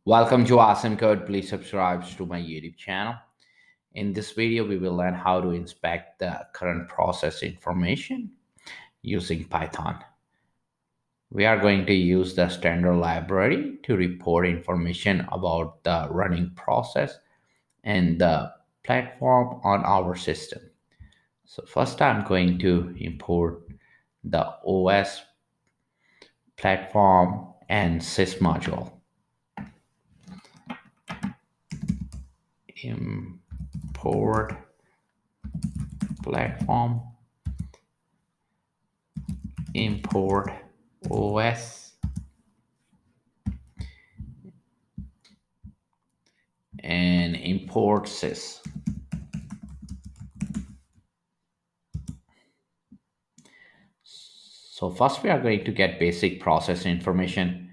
Welcome to Awesome Code. Please subscribe to my YouTube channel. In this video, we will learn how to inspect the current process information using Python. We are going to use the standard library to report information about the running process and the platform on our system. So first I'm going to import the OS platform and sys module. Import platform, import OS, and import sys. So first we are going to get basic process information.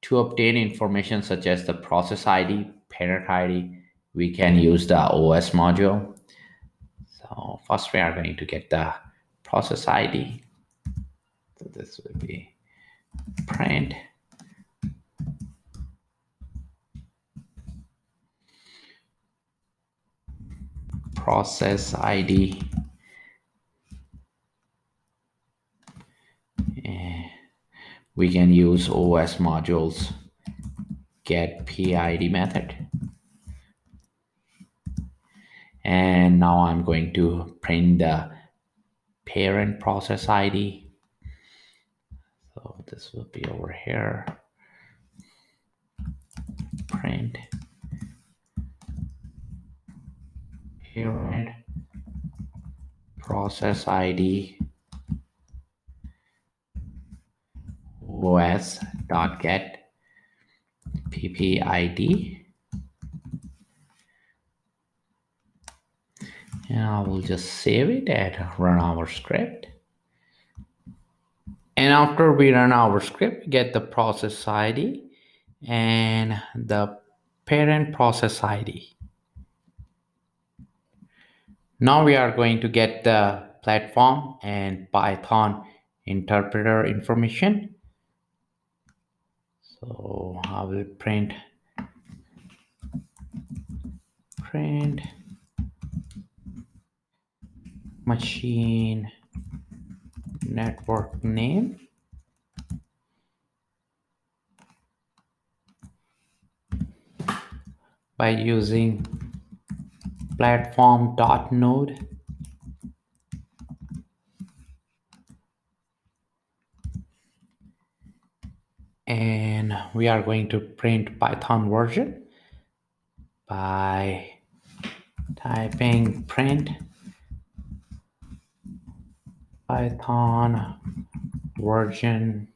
To obtain information such as the process ID, parent ID, we can use the OS module. So first we are going to get the process ID. So this will be print process ID. We can use OS modules get PID method. And now I'm going to print the parent process ID. So this will be over here. Print parent process ID os.get ppid. And I will just save it and run our script. And after we run our script, we get the process ID and the parent process ID. Now we are going to get the platform and Python interpreter information. So I will print machine network name by using platform.node. And we are going to print Python version by typing print Python version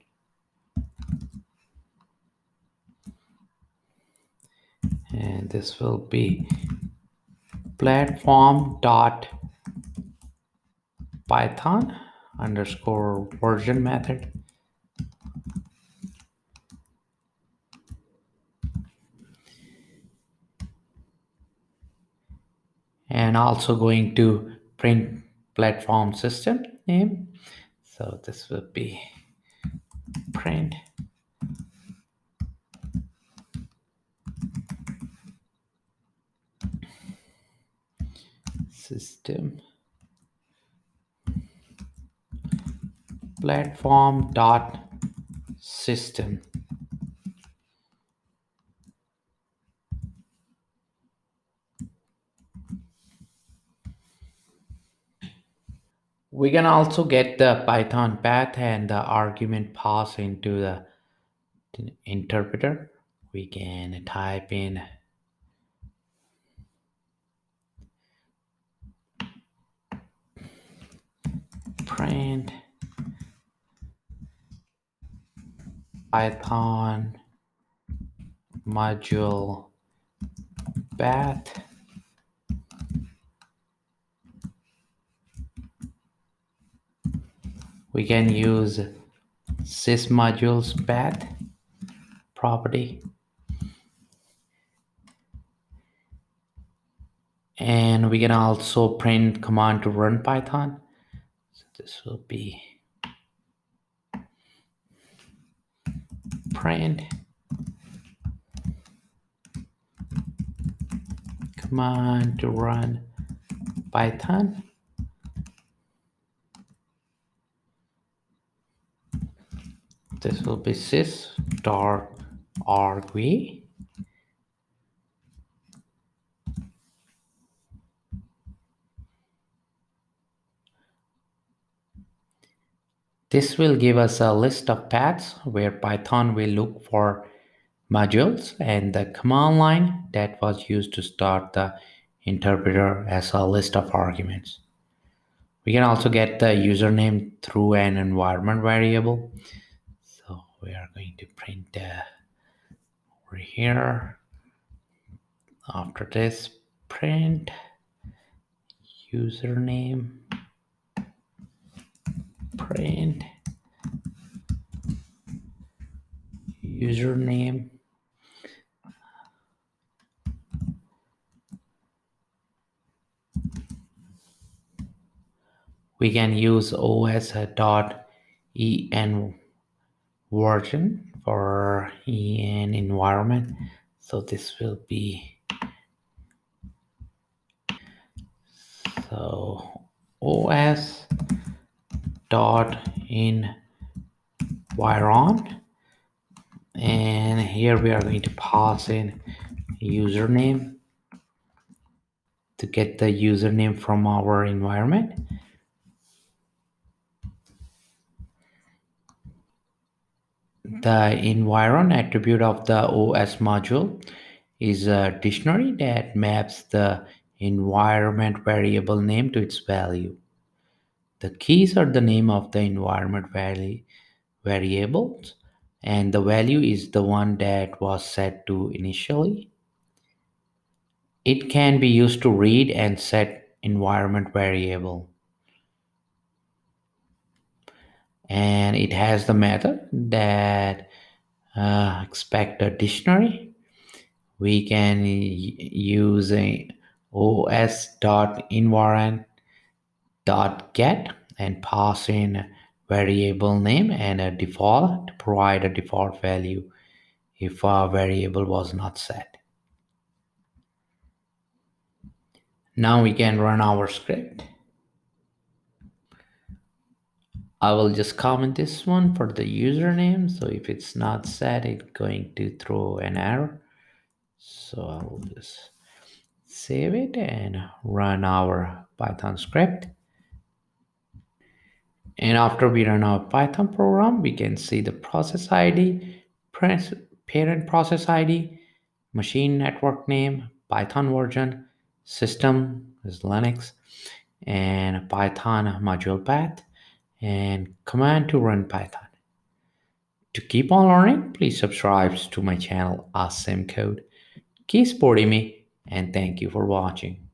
and this will be platform.python underscore version method. And also going to print platform system name. So this will be print system platform.system. We can also get the Python path and the argument pass into the interpreter. We can type in print Python module path we can use sys modules path property, and we can also print command to run Python. So this will be print command to run Python. This will be sys.argv. This will give us a list of paths where Python will look for modules, and the command line that was used to start the interpreter as a list of arguments. We can also get the username through an environment variable. So we are going to print over here. After this, print username, print username. We can use os.en version for en environment. So this will be os dot environ, and here we are going to pass in username to get the username from our environment. The environ attribute of the OS module is a dictionary that maps the environment variable name to its value. The keys are the name of the environment variables, and the value is the one that was set to initially. It can be used to read and set environment variable. And it has the method that expect a dictionary. We can use a os.environ.get and pass in variable name and a default to provide a default value if a variable was not set. Now we can run our script. I will just comment this one for the username. So if it's not set, it's going to throw an error. So I'll just save it and run our Python script. And after we run our Python program, we can see the process ID, parent process ID, machine network name, Python version, system is Linux, and Python module path, and command to run Python. To keep on learning, please subscribe to my channel, Awesome Code. Keep supporting me, and thank you for watching.